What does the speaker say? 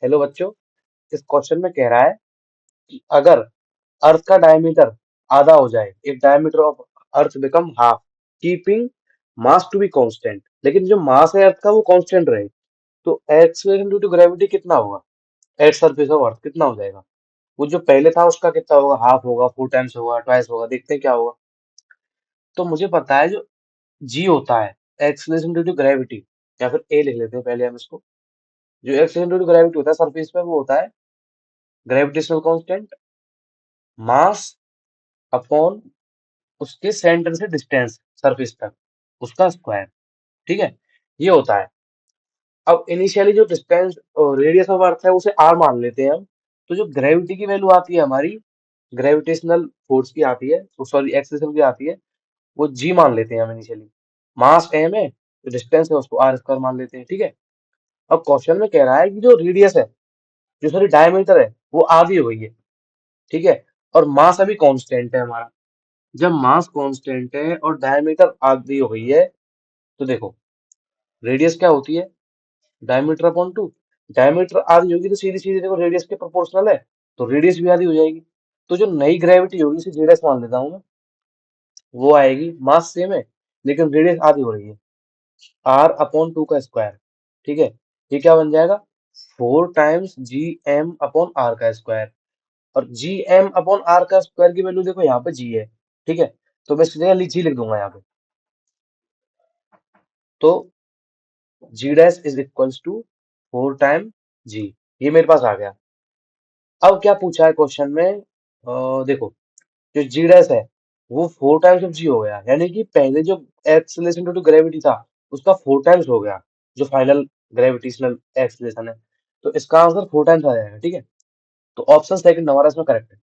Hello बच्चों, इस question में कह रहा है कि अगर अर्थ का डायमीटर आधा हो जाए, if diameter of earth become half, keeping mass to be constant, लेकिन जो मास है अर्थ का वो कांस्टेंट रहे, तो एक्सलेशन ड्यू टू ग्रेविटी कितना होगा एट सरफेस ऑफ अर्थ, कितना हो जाएगा? वो जो पहले था उसका कितना होगा? हाफ होगा, फोर टाइम्स होगा, ट्वाइस होगा, देखते हैं क्या होगा। तो मुझे पता है जो जी होता है, एक्सलेशन ड्यू टू ग्रेविटी, या फिर ए लिख लेते हैं पहले हम इसको। जो एक्सलेशन ड्यू टू ग्रेविटी होता है सरफेस पे, वो होता है ग्रेविटेशनल कांस्टेंट मास अपॉन उसके सेंटर से डिस्टेंस सरफेस तक, उसका स्क्वायर। ठीक है, ये होता है। अब इनिशियली जो डिस्टेंस रेडियस ऑफ अर्थ है उसे आर मान लेते हैं हम। तो जो ग्रेविटी की वैल्यू आती है हमारी, ग्रेविटेशनल फोर्स की आती है, सॉरी एक्सेलरेशन की आती है, वो जी मान लेते हैं हम इनिशियली। मास एम है, जो डिस्टेंस है उसको आर स्क्वायर मान लेते हैं। ठीक है, अब क्वेश्चन में कह रहा है कि जो रेडियस है, जो सॉरी डायमीटर है, वो आधी हो गई है। ठीक है, और मास अभी कांस्टेंट है हमारा। जब मास कांस्टेंट है और डायमीटर आधी हो गई है, तो देखो रेडियस क्या होती है, डायमीटर अपॉन टू। डायमीटर आधी होगी तो सीधी सीधी देखो रेडियस के प्रोपोर्शनल है, तो रेडियस भी आधी हो जाएगी। तो जो नई ग्रेविटी होगी, इसे जेडस मान लेता हूं मैं, वो आएगी, मास सेम है लेकिन रेडियस आधी हो रही है, आर अपॉन टू का स्क्वायर। ठीक है, ये क्या बन जाएगा, four times G M upon R का स्क्वायर। और जी एम अपॉन आर का स्क्वायर की वैल्यू देखो यहाँ पे जी है। ठीक है, तो मैं इसकी जगह जी लिख दूंगा यहाँ पे। तो g dash is equals to four time g, ये मेरे पास आ गया। अब क्या पूछा है क्वेश्चन में, देखो जो जी डैश है वो फोर टाइम्स ऑफ जी हो गया, यानी कि पहले जो एक्सीलरेशन ड्यू टू ग्रेविटी था उसका फोर टाइम्स हो गया, जो फाइनल ग्रेविटेशनल एक्सीलरेशन है। तो इसका आंसर फोर टाइम्स आ जाएगा। ठीक है, तो ऑप्शन सेकंड हमारा इसमें करेक्ट है।